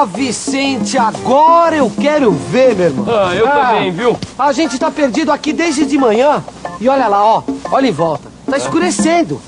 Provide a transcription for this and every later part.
Ah, Vicente, agora eu quero ver, meu irmão. Ah, eu também, viu? A gente tá perdido aqui desde de manhã. E olha lá, ó. Olha em volta. Tá escurecendo.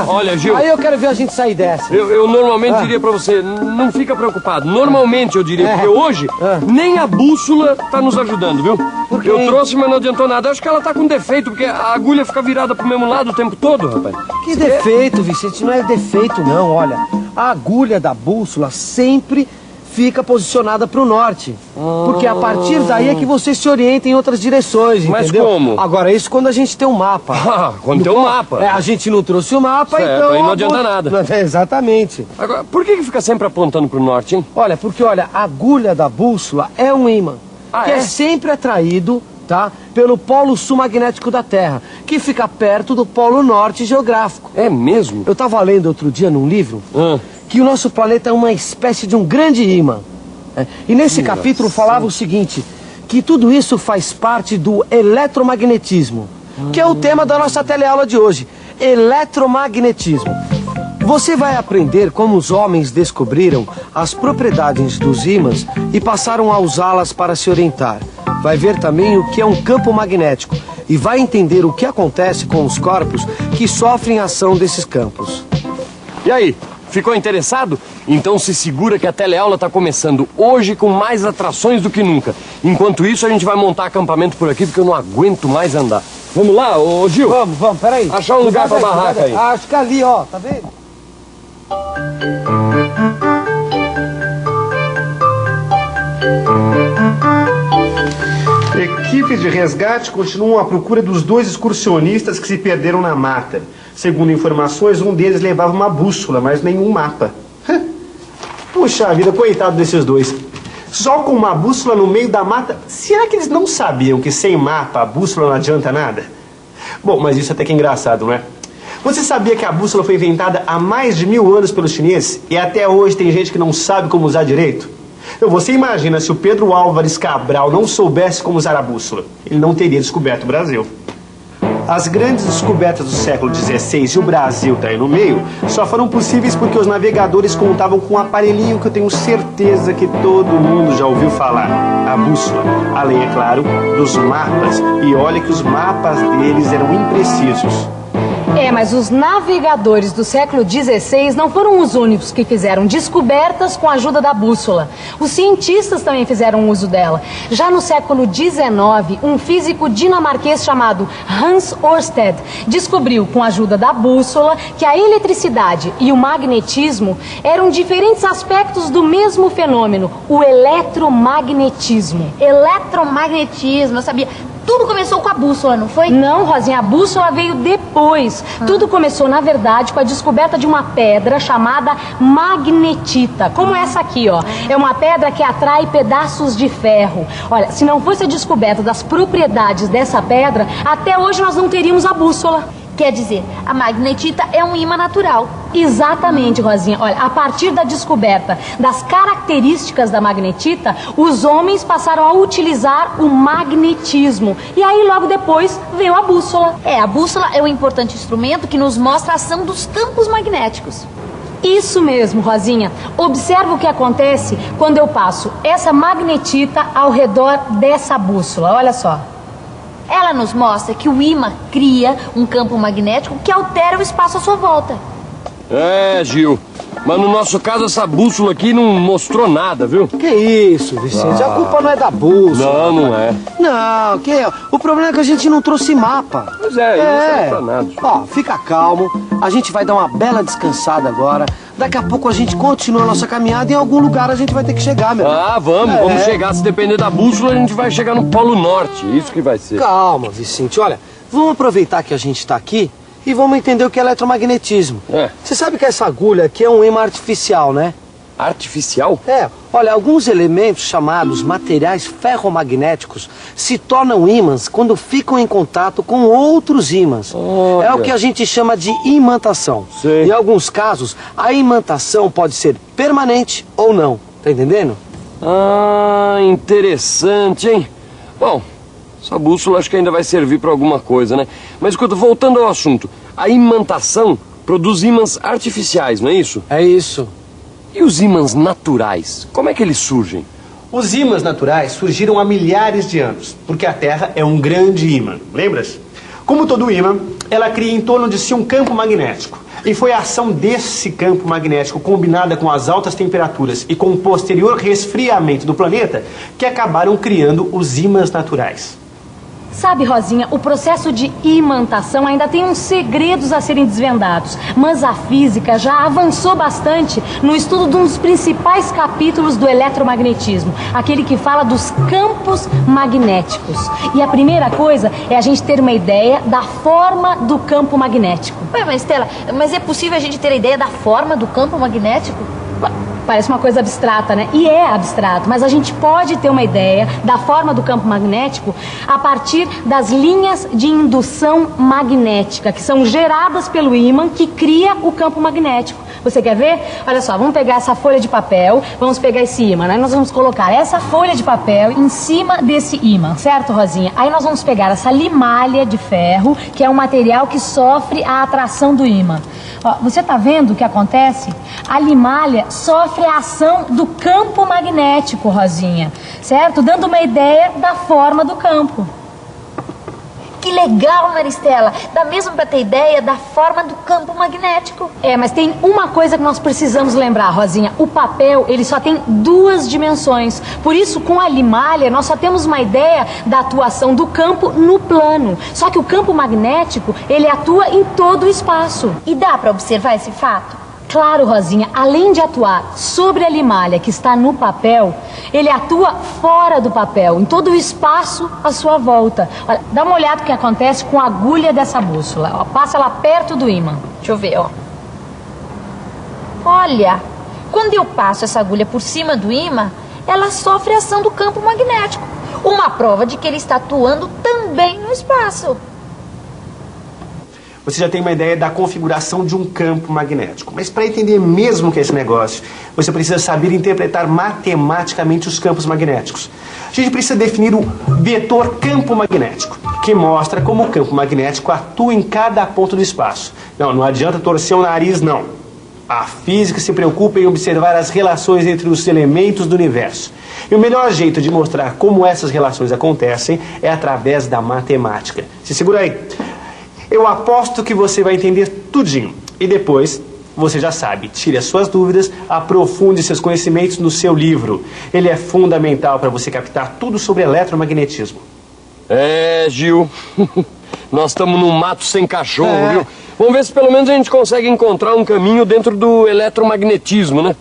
Olha, Gil. Aí eu quero ver a gente sair dessa. Eu normalmente diria pra você, não fica preocupado. Normalmente eu diria, porque hoje nem a bússola tá nos ajudando, viu? Por quê? Eu trouxe, mas não adiantou nada. Acho que ela tá com defeito, porque a agulha fica virada pro mesmo lado o tempo todo, rapaz. Que defeito, Vicente? Não é defeito, não. Olha, a agulha da bússola sempre fica posicionada pro norte. Porque a partir daí é que você se orienta em outras direções, Mas entendeu? como? Agora, isso quando a gente tem um mapa. Ah, quando tem um mapa. A gente não trouxe o mapa, Certo, então... aí não adianta nada. Exatamente. Agora, por que fica sempre apontando pro norte, hein? Olha, porque, olha, a agulha da bússola é um ímã. Ah, que é? é sempre atraído, tá? Pelo polo sul magnético da Terra, que fica perto do polo norte geográfico. É mesmo? Eu estava lendo outro dia num livro que o nosso planeta é uma espécie de um grande ímã. E nesse capítulo falava o seguinte, que tudo isso faz parte do eletromagnetismo, que é o tema da nossa teleaula de hoje. Eletromagnetismo. Você vai aprender como os homens descobriram as propriedades dos ímãs e passaram a usá-las para se orientar. Vai ver também o que é um campo magnético e vai entender o que acontece com os corpos que sofrem a ação desses campos. E aí, ficou interessado? Então se segura que a teleaula está começando hoje com mais atrações do que nunca. Enquanto isso, a gente vai montar acampamento por aqui porque eu não aguento mais andar. Vamos lá, ô Gil? Vamos, peraí. Achar um lugar pra barraca aí. Acho que ali, ó, tá vendo? Equipes de resgate continuam à procura dos 2 excursionistas que se perderam na mata. Segundo informações, um deles levava uma bússola, mas nenhum mapa. Puxa vida, coitado desses 2. Só com uma bússola no meio da mata, será que eles não sabiam que sem mapa a bússola não adianta nada? Bom, mas isso até que é engraçado, não é? Você sabia que a bússola foi inventada há mais de 1000 anos pelos chineses e até hoje tem gente que não sabe como usar direito? Então, você imagina se o Pedro Álvares Cabral não soubesse como usar a bússola. Ele não teria descoberto o Brasil. As grandes descobertas do século XVI e o Brasil está aí no meio só foram possíveis porque os navegadores contavam com um aparelhinho que eu tenho certeza que todo mundo já ouviu falar. A bússola. Além, é claro, dos mapas. E olha que os mapas deles eram imprecisos. Mas os navegadores do século XVI não foram os únicos que fizeram descobertas com a ajuda da bússola. Os cientistas também fizeram uso dela. Já no século XIX, um físico dinamarquês chamado Hans Ørsted descobriu, com a ajuda da bússola, que a eletricidade e o magnetismo eram diferentes aspectos do mesmo fenômeno, o eletromagnetismo. Eletromagnetismo, eu sabia. Tudo começou com a bússola, não foi? Não, Rosinha, a bússola veio depois. Tudo começou, na verdade, com a descoberta de uma pedra chamada magnetita. Como essa aqui, ó. É uma pedra que atrai pedaços de ferro. Olha, se não fosse a descoberta das propriedades dessa pedra, até hoje nós não teríamos a bússola. Quer dizer, a magnetita é um ímã natural. Exatamente, Rosinha. Olha, a partir da descoberta das características da magnetita, os homens passaram a utilizar o magnetismo. E aí, logo depois, veio a bússola. A bússola é um importante instrumento que nos mostra a ação dos campos magnéticos. Isso mesmo, Rosinha. Observa o que acontece quando eu passo essa magnetita ao redor dessa bússola. Olha só. Ela nos mostra que o ímã cria um campo magnético que altera o espaço à sua volta. Gil. Mas no nosso caso, essa bússola aqui não mostrou nada, viu? Que isso, Vicente? A culpa não é da bússola. Não é. Não, o problema é que a gente não trouxe mapa. Pois é, isso não serve pra nada. Ó, fica calmo. A gente vai dar uma bela descansada agora. Daqui a pouco a gente continua a nossa caminhada e em algum lugar a gente vai ter que chegar, meu. Vamos chegar. Se depender da bússola, a gente vai chegar no Polo Norte. Isso que vai ser. Calma, Vicente. Olha, vamos aproveitar que a gente tá aqui e vamos entender o que é eletromagnetismo. Você sabe que essa agulha aqui é um ímã artificial, né? Artificial? Olha, alguns elementos chamados materiais ferromagnéticos se tornam ímãs quando ficam em contato com outros ímãs. Olha. É o que a gente chama de imantação. Sei. Em alguns casos, a imantação pode ser permanente ou não. Tá entendendo? Interessante, hein? Bom, essa bússola acho que ainda vai servir para alguma coisa, né? Mas voltando ao assunto, a imantação produz ímãs artificiais, não é isso? É isso. E os ímãs naturais, como é que eles surgem? Os ímãs naturais surgiram há milhares de anos, porque a Terra é um grande ímã, lembras? Como todo ímã, ela cria em torno de si um campo magnético. E foi a ação desse campo magnético, combinada com as altas temperaturas e com o posterior resfriamento do planeta, que acabaram criando os ímãs naturais. Sabe, Rosinha, o processo de imantação ainda tem uns segredos a serem desvendados, mas a física já avançou bastante no estudo de um dos principais capítulos do eletromagnetismo, aquele que fala dos campos magnéticos. E a primeira coisa é a gente ter uma ideia da forma do campo magnético. Ué, mas Stella, mas é possível a gente ter a ideia da forma do campo magnético? Parece uma coisa abstrata, né? E é abstrato, mas a gente pode ter uma ideia da forma do campo magnético a partir das linhas de indução magnética, que são geradas pelo ímã que cria o campo magnético. Você quer ver? Olha só, vamos pegar essa folha de papel, vamos pegar esse ímã, né? Nós vamos colocar essa folha de papel em cima desse ímã, certo, Rosinha? Aí nós vamos pegar essa limalha de ferro, que é um material que sofre a atração do ímã. Ó, você tá vendo o que acontece? A limalha sofre a ação do campo magnético, Rosinha, certo? Dando uma ideia da forma do campo. Que legal, Maristela! Dá mesmo pra ter ideia da forma do campo magnético. É, mas tem uma coisa que nós precisamos lembrar, Rosinha. O papel, ele só tem 2 dimensões. Por isso, com a limalha, nós só temos uma ideia da atuação do campo no plano. Só que o campo magnético, ele atua em todo o espaço. E dá pra observar esse fato? Claro, Rosinha, além de atuar sobre a limalha que está no papel, ele atua fora do papel, em todo o espaço à sua volta. Olha, dá uma olhada no que acontece com a agulha dessa bússola. Ó, passa ela perto do ímã. Deixa eu ver, ó. Olha, quando eu passo essa agulha por cima do ímã, ela sofre a ação do campo magnético. Uma prova de que ele está atuando também no espaço. Você já tem uma ideia da configuração de um campo magnético. Mas para entender mesmo o que é esse negócio, você precisa saber interpretar matematicamente os campos magnéticos. A gente precisa definir o vetor campo magnético, que mostra como o campo magnético atua em cada ponto do espaço. Não adianta torcer o nariz, não. A física se preocupa em observar as relações entre os elementos do universo. E o melhor jeito de mostrar como essas relações acontecem é através da matemática. Se segura aí. Eu aposto que você vai entender tudinho. E depois, você já sabe, tire as suas dúvidas, aprofunde seus conhecimentos no seu livro. Ele é fundamental para você captar tudo sobre eletromagnetismo. É, Gil, nós estamos num mato sem cachorro, viu? Vamos ver se pelo menos a gente consegue encontrar um caminho dentro do eletromagnetismo, né?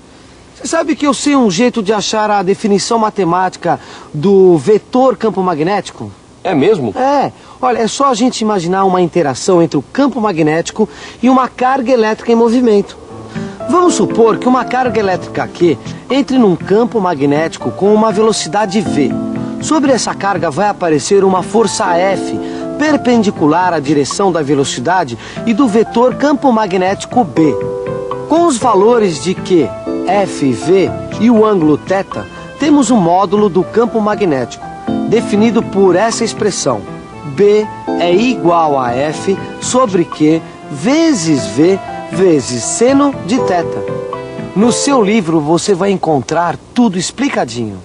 Você sabe que eu sei um jeito de achar a definição matemática do vetor campo magnético? É mesmo? Olha, é só a gente imaginar uma interação entre o campo magnético e uma carga elétrica em movimento. Vamos supor que uma carga elétrica Q entre num campo magnético com uma velocidade V. Sobre essa carga vai aparecer uma força F, perpendicular à direção da velocidade e do vetor campo magnético B. Com os valores de Q, F e V e o ângulo θ, temos um módulo do campo magnético, definido por essa expressão. B é igual a F sobre Q vezes V vezes seno de θ. No seu livro você vai encontrar tudo explicadinho.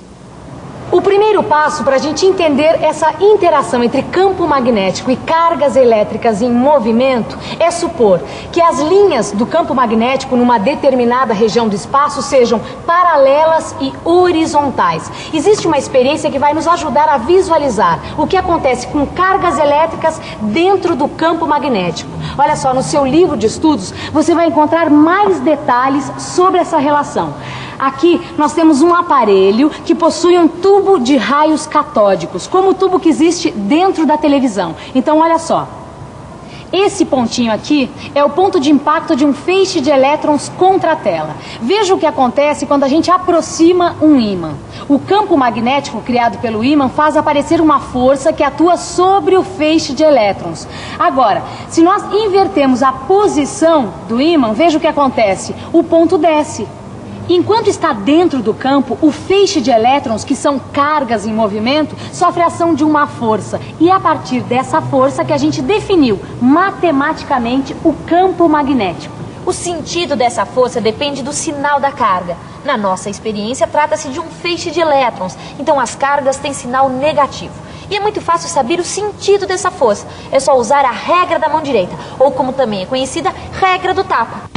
O primeiro passo para a gente entender essa interação entre campo magnético e cargas elétricas em movimento é supor que as linhas do campo magnético numa determinada região do espaço sejam paralelas e horizontais. Existe uma experiência que vai nos ajudar a visualizar o que acontece com cargas elétricas dentro do campo magnético. Olha só, no seu livro de estudos você vai encontrar mais detalhes sobre essa relação. Aqui nós temos um aparelho que possui um tubo de raios catódicos, como o tubo que existe dentro da televisão. Então olha só, esse pontinho aqui é o ponto de impacto de um feixe de elétrons contra a tela. Veja o que acontece quando a gente aproxima um ímã. O campo magnético criado pelo ímã faz aparecer uma força que atua sobre o feixe de elétrons. Agora, se nós invertermos a posição do ímã, veja o que acontece, o ponto desce. Enquanto está dentro do campo, o feixe de elétrons, que são cargas em movimento, sofre a ação de uma força. E é a partir dessa força que a gente definiu matematicamente o campo magnético. O sentido dessa força depende do sinal da carga. Na nossa experiência, trata-se de um feixe de elétrons, então as cargas têm sinal negativo. E é muito fácil saber o sentido dessa força. É só usar a regra da mão direita, ou como também é conhecida, regra do tapa.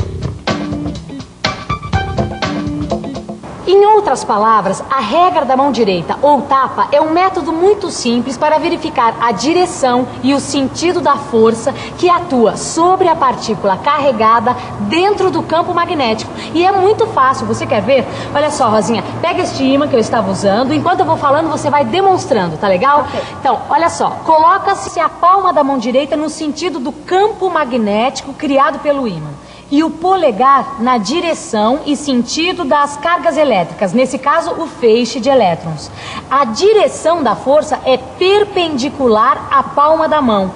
Em outras palavras, a regra da mão direita ou tapa é um método muito simples para verificar a direção e o sentido da força que atua sobre a partícula carregada dentro do campo magnético. E é muito fácil, você quer ver? Olha só, Rosinha, pega este ímã que eu estava usando, enquanto eu vou falando você vai demonstrando, tá legal? Okay. Então, olha só, coloca-se a palma da mão direita no sentido do campo magnético criado pelo ímã. E o polegar na direção e sentido das cargas elétricas, nesse caso o feixe de elétrons. A direção da força é perpendicular à palma da mão.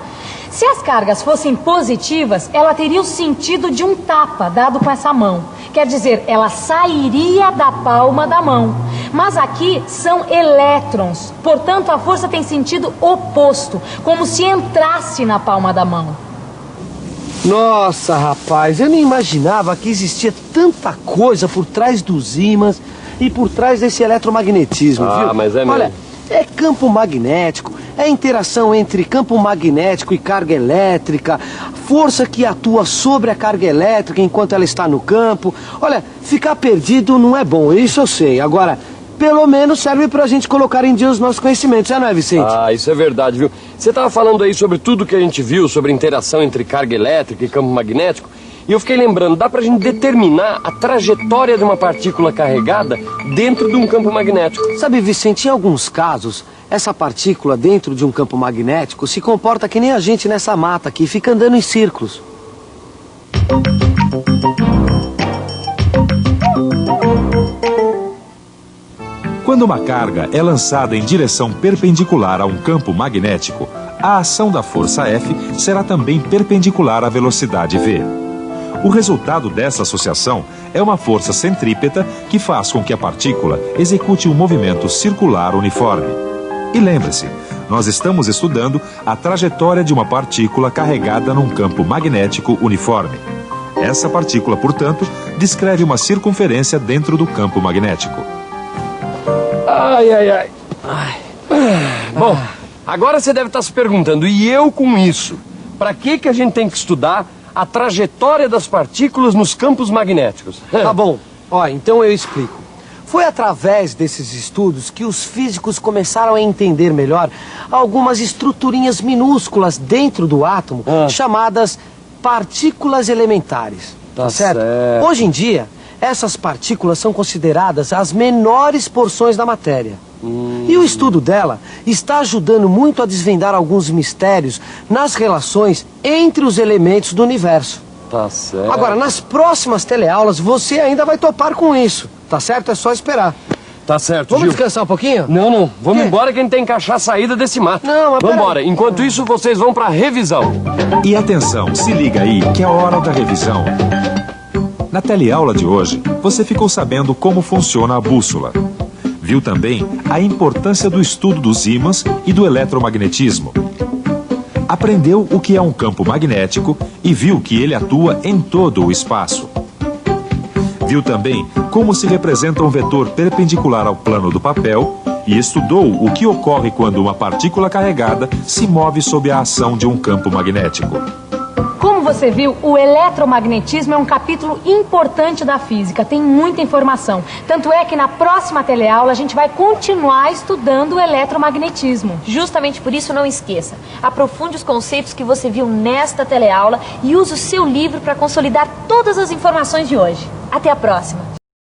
Se as cargas fossem positivas, ela teria o sentido de um tapa dado com essa mão. Quer dizer, ela sairia da palma da mão. Mas aqui são elétrons, portanto a força tem sentido oposto, como se entrasse na palma da mão. Nossa, rapaz, eu nem imaginava que existia tanta coisa por trás dos ímãs e por trás desse eletromagnetismo, viu? Mas é mesmo. Olha, é campo magnético, é interação entre campo magnético e carga elétrica, força que atua sobre a carga elétrica enquanto ela está no campo. Olha, ficar perdido não é bom, isso eu sei. Agora, pelo menos serve pra gente colocar em dia os nossos conhecimentos, já não é, Vicente? Isso é verdade, viu? Você estava falando aí sobre tudo que a gente viu, sobre interação entre carga elétrica e campo magnético, e eu fiquei lembrando, dá pra gente determinar a trajetória de uma partícula carregada dentro de um campo magnético. Sabe, Vicente, em alguns casos, essa partícula dentro de um campo magnético se comporta que nem a gente nessa mata aqui, fica andando em círculos. Quando uma carga é lançada em direção perpendicular a um campo magnético, a ação da força F será também perpendicular à velocidade v. O resultado dessa associação é uma força centrípeta que faz com que a partícula execute um movimento circular uniforme. E lembre-se, nós estamos estudando a trajetória de uma partícula carregada num campo magnético uniforme. Essa partícula, portanto, descreve uma circunferência dentro do campo magnético. Ai. Bom, agora você deve estar se perguntando, e eu com isso? Para que a gente tem que estudar a trajetória das partículas nos campos magnéticos? Tá bom, então eu explico. Foi através desses estudos que os físicos começaram a entender melhor algumas estruturinhas minúsculas dentro do átomo, chamadas partículas elementares. Tá certo? Hoje em dia, essas partículas são consideradas as menores porções da matéria. E o estudo dela está ajudando muito a desvendar alguns mistérios nas relações entre os elementos do universo. Tá certo. Agora, nas próximas teleaulas, você ainda vai topar com isso. Tá certo? É só esperar. Tá certo, Vamos Gil. descansar um pouquinho? Não. Vamos embora que a gente tem que achar a saída desse mato. Não, mas vamos embora. Enquanto isso, vocês vão pra revisão. E atenção, se liga aí que é a hora da revisão. Na teleaula de hoje, você ficou sabendo como funciona a bússola. Viu também a importância do estudo dos ímãs e do eletromagnetismo. Aprendeu o que é um campo magnético e viu que ele atua em todo o espaço. Viu também como se representa um vetor perpendicular ao plano do papel e estudou o que ocorre quando uma partícula carregada se move sob a ação de um campo magnético. Como você viu, o eletromagnetismo é um capítulo importante da física, tem muita informação. Tanto é que na próxima teleaula a gente vai continuar estudando o eletromagnetismo. Justamente por isso, não esqueça, aprofunde os conceitos que você viu nesta teleaula e use o seu livro para consolidar todas as informações de hoje. Até a próxima!